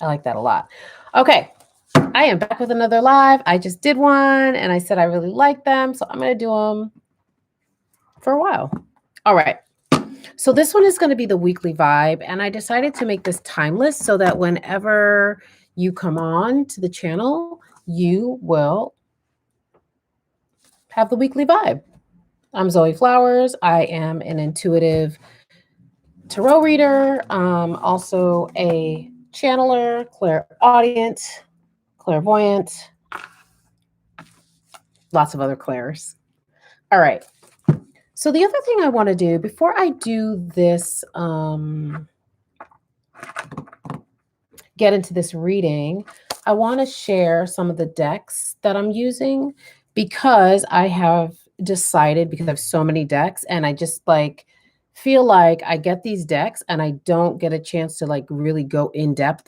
I like that a lot. Okay. I am back with another live. I just did one and I said I really like them. So I'm going to do them for a while. All right. So this one is going to be the weekly vibe. And I decided to make this timeless so that whenever you come on to the channel, you will have the weekly vibe. I'm Zoe Flowers. I am an intuitive tarot reader, also a channeler, clairaudient, clairvoyant, lots of other clairs. All right. So the other thing I want to do before I do this, get into this reading, I want to share some of the decks that I'm using because I have decided, because I have so many decks and I just like feel like I get these decks and I don't get a chance to like really go in depth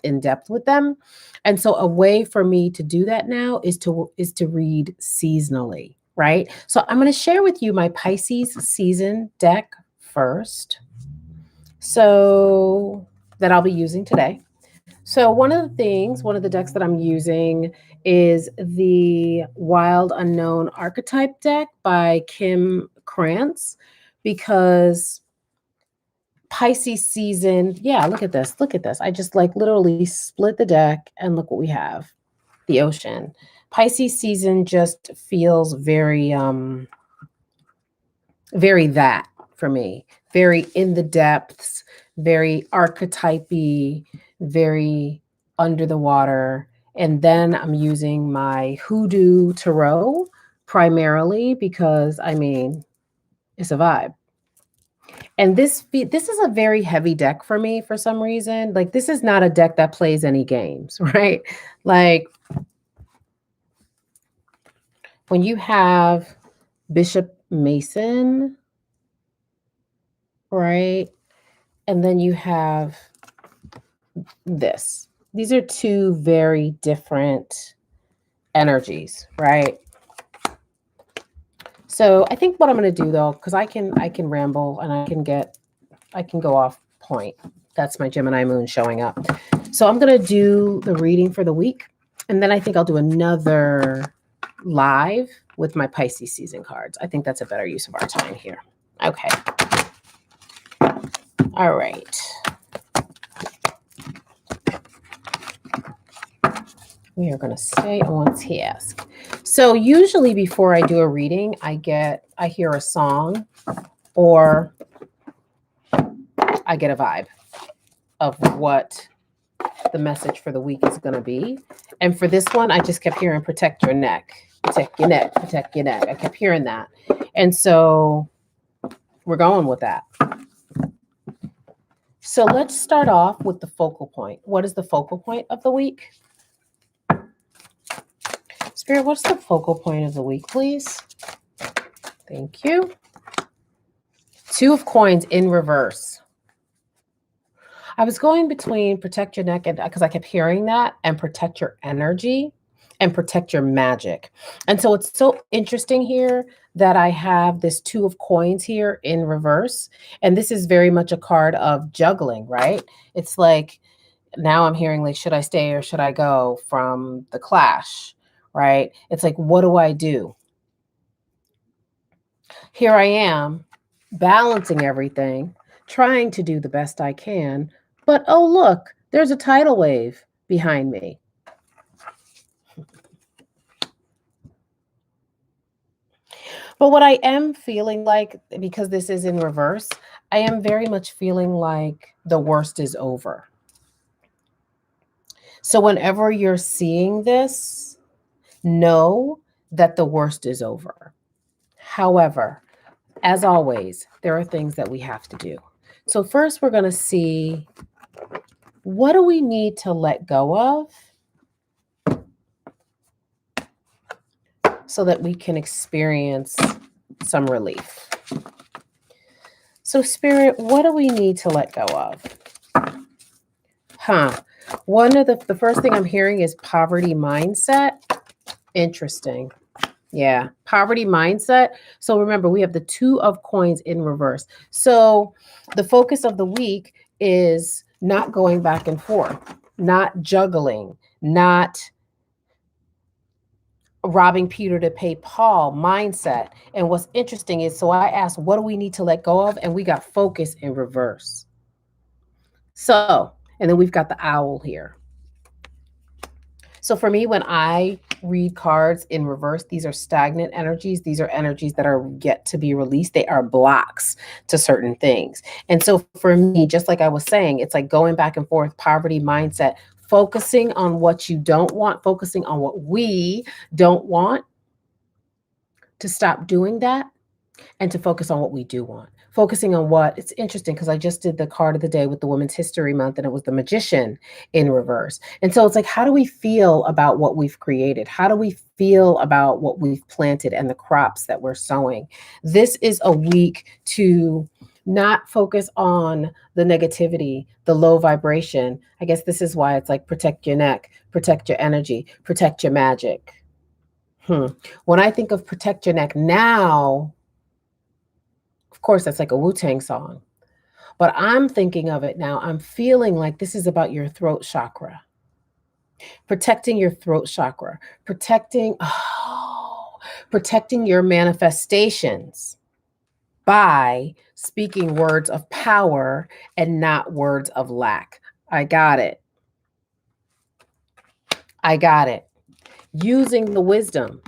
with them. And so a way for me to do that now is to read seasonally, right? So I'm going to share with you my Pisces season deck first. So that I'll be using today. So one of the decks that I'm using is the Wild Unknown Archetype deck by Kim Krantz, because Pisces season, yeah, look at this. Look at this. I just like literally split the deck and look what we have. The ocean. Pisces season just feels very very that for me. Very in the depths, very archetypey, very under the water. And then I'm using my Hoodoo Tarot primarily because, I mean, it's a vibe. And this is a very heavy deck for me for some reason. Like, this is not a deck that plays any games, right? Like, when you have Bishop Mason, right? And then you have this. These are two very different energies, right? So I think what I'm going to do though, because I can ramble and I can go off point. That's my Gemini moon showing up. So I'm going to do the reading for the week. And then I think I'll do another live with my Pisces season cards. I think that's a better use of our time here. Okay. All right. We are going to stay on task. So usually before I do a reading, I hear a song or I get a vibe of what the message for the week is going to be. And for this one, I just kept hearing protect your neck, protect your neck, protect your neck. I kept hearing that. And so we're going with that. So let's start off with the focal point. What is the focal point of the week? Spirit, what's the focal point of the week, please? Thank you. Two of coins in reverse. I was going between protect your neck and because I kept hearing that, and protect your energy and protect your magic. And so it's so interesting here that I have this two of coins here in reverse. And this is very much a card of juggling, right? It's like now I'm hearing like, should I stay or should I go from the clash, right? It's like, what do I do? Here I am balancing everything, trying to do the best I can. But oh, look, there's a tidal wave behind me. But what I am feeling like, because this is in reverse, I am very much feeling like the worst is over. So whenever you're seeing this, know that the worst is over. However, as always, there are things that we have to do. So first we're going to see, what do we need to let go of so that we can experience some relief? So Spirit, what do we need to let go of? One of the first thing I'm hearing is poverty mindset. Interesting. Yeah, poverty mindset. So remember, we have the two of coins in reverse. So the focus of the week is not going back and forth. not juggling, not robbing Peter to pay Paul mindset. And what's interesting is, so I asked, what do we need to let go of? And we got focus in reverse. So, and then we've got the owl here. So for me, when I read cards in reverse, these are stagnant energies. These are energies that are yet to be released. They are blocks to certain things. And so for me, just like I was saying, it's like going back and forth, poverty mindset, focusing on what you don't want, focusing on what we don't want, to stop doing that and to focus on what we do want. Focusing on what, it's interesting because I just did the card of the day with the Women's History Month and it was the Magician in reverse. And so it's like, how do we feel about what we've created? How do we feel about what we've planted and the crops that we're sowing? This is a week to not focus on the negativity, the low vibration. I guess this is why it's like protect your neck, protect your energy, protect your magic. When I think of protect your neck now, of course, that's like a Wu-Tang song. But I'm thinking of it now. I'm feeling like this is about your throat chakra. Protecting your throat chakra. Protecting your manifestations by speaking words of power and not words of lack. I got it. Using the wisdom.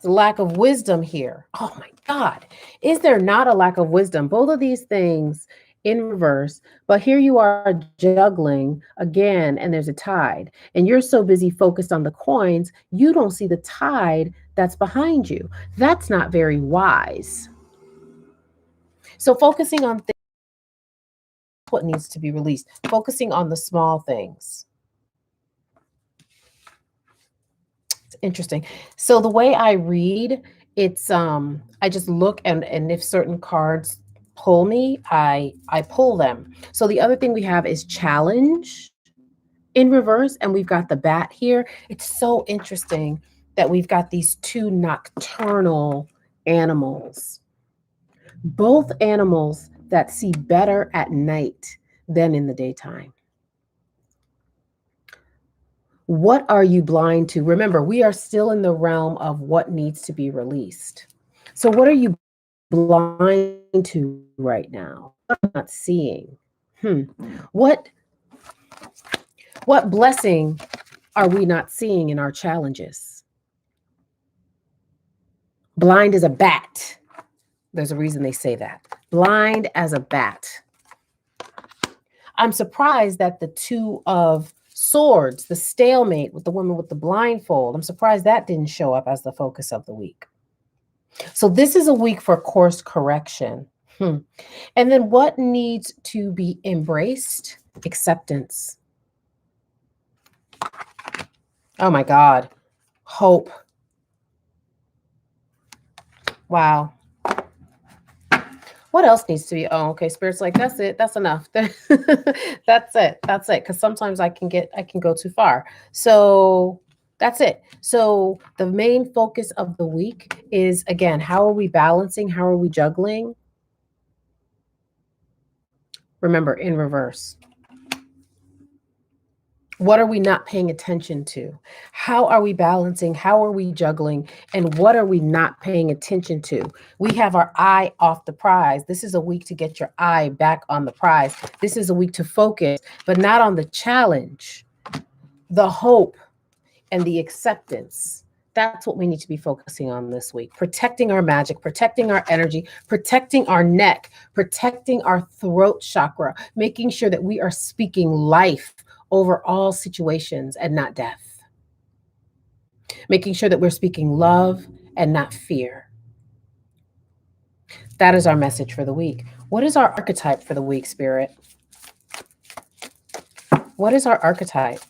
The lack of wisdom here. Oh my God. Is there not a lack of wisdom? Both of these things in reverse, but here you are juggling again, and there's a tide. And you're so busy focused on the coins, you don't see the tide that's behind you. That's not very wise. So focusing on what needs to be released, focusing on the small things. It's interesting. So the way I read, it's I just look and if certain cards pull me, I pull them. So the other thing we have is challenge in reverse, and we've got the bat here. It's so interesting that we've got these two nocturnal animals, both animals that see better at night than in the daytime. What are you blind to? Remember, we are still in the realm of what needs to be released. So what are you blind to right now? What am I not seeing? What blessing are we not seeing in our challenges? Blind as a bat. There's a reason they say that. Blind as a bat. I'm surprised that the two of swords, the stalemate with the woman with the blindfold, I'm surprised that didn't show up as the focus of the week. So this is a week for course correction. And then what needs to be embraced? Acceptance. Oh my God. Hope. Wow. What else needs to be? Oh, okay. Spirit's like, that's it. That's enough. That's it. Because sometimes I can go too far. So that's it. So the main focus of the week is, again, how are we balancing? How are we juggling? Remember, in reverse. What are we not paying attention to? How are we balancing? How are we juggling? And what are we not paying attention to? We have our eye off the prize. This is a week to get your eye back on the prize. This is a week to focus, but not on the challenge, the hope, and the acceptance. That's what we need to be focusing on this week. Protecting our magic, protecting our energy, protecting our neck, protecting our throat chakra, making sure that we are speaking life over all situations and not death. Making sure that we're speaking love and not fear. That is our message for the week. What is our archetype for the week, Spirit? What is our archetype?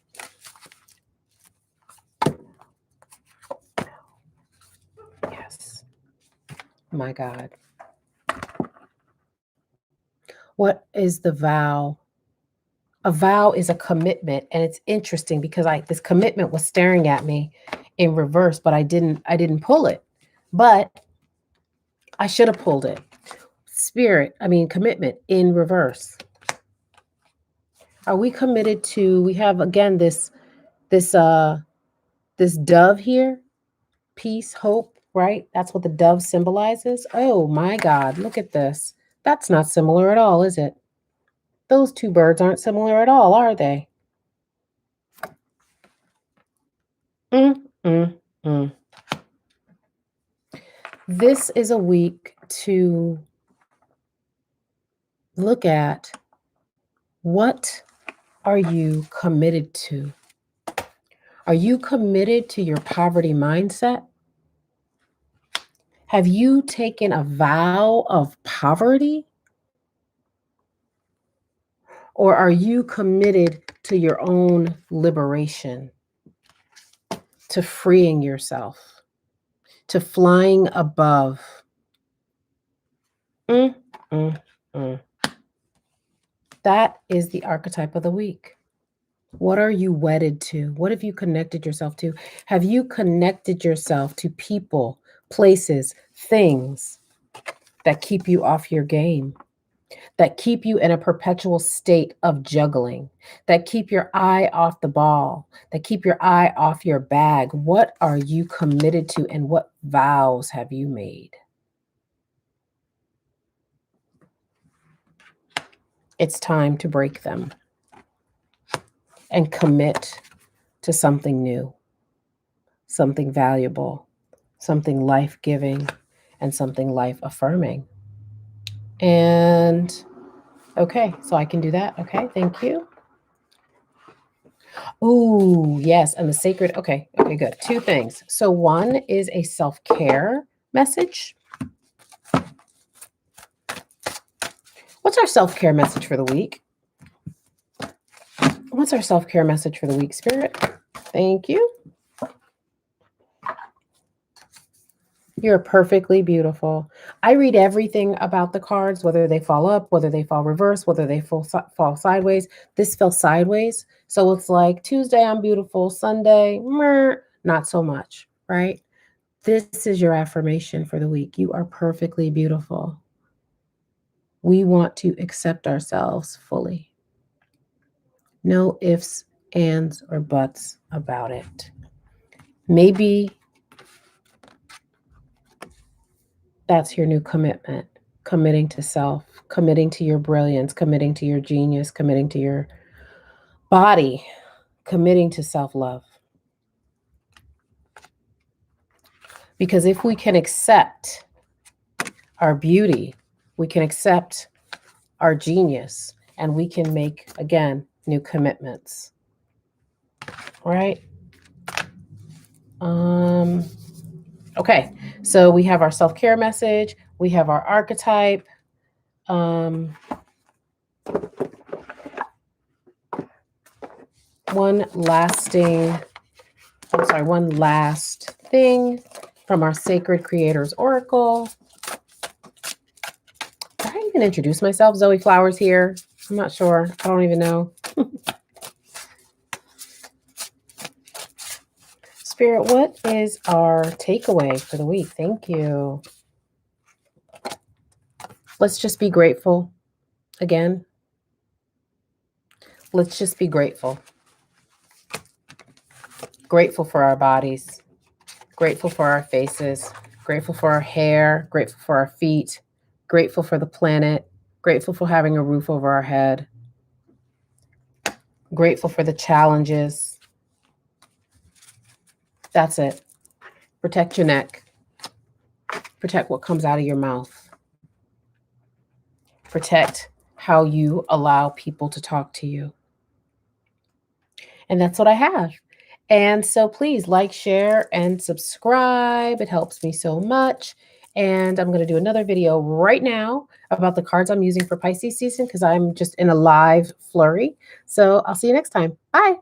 Yes. My God. What is the vow? A vow is a commitment, and it's interesting because this commitment was staring at me in reverse, but I didn't pull it. But I should have pulled it. Commitment in reverse. Are we committed to, we have again this this dove here, peace, hope, right? That's what the dove symbolizes. Oh my God, look at this. That's not similar at all, is it? Those two birds aren't similar at all, are they? Mm, mm, mm. This is a week to look at, what are you committed to? Are you committed to your poverty mindset? Have you taken a vow of poverty? Or are you committed to your own liberation, to freeing yourself, to flying above? Mm, mm, mm. That is the archetype of the week. What are you wedded to? What have you connected yourself to? Have you connected yourself to people, places, things that keep you off your game, that keep you in a perpetual state of juggling, that keep your eye off the ball, that keep your eye off your bag? What are you committed to, and what vows have you made? It's time to break them and commit to something new, something valuable, something life-giving, and something life-affirming. And okay, so I can do that. Okay, thank you. Oh, yes, and the sacred. Okay, good. Two things. So one is a self-care message. What's our self-care message for the week? What's our self-care message for the week, Spirit? Thank you. You're perfectly beautiful. I read everything about the cards, whether they fall up, whether they fall reverse, whether they fall sideways. This fell sideways. So it's like Tuesday, I'm beautiful. Sunday, not so much, right? This is your affirmation for the week. You are perfectly beautiful. We want to accept ourselves fully. No ifs, ands, or buts about it. Maybe that's your new commitment. Committing to self, committing to your brilliance, committing to your genius, committing to your body, committing to self-love. Because if we can accept our beauty, we can accept our genius, and we can make, again, new commitments. Right? Okay, so we have our self-care message, we have our archetype. One last thing from our Sacred Creators Oracle. Did I even introduce myself? Zoe Flowers here. I'm not sure. I don't even know. Spirit, what is our takeaway for the week? Thank you. Let's just be grateful again. Let's just be grateful. Grateful for our bodies, grateful for our faces, grateful for our hair, grateful for our feet, grateful for the planet, grateful for having a roof over our head, grateful for the challenges. That's it. Protect your neck. Protect what comes out of your mouth. Protect how you allow people to talk to you. And that's what I have. And so please like, share, and subscribe. It helps me so much. And I'm going to do another video right now about the cards I'm using for Pisces season, because I'm just in a live flurry. So I'll see you next time. Bye.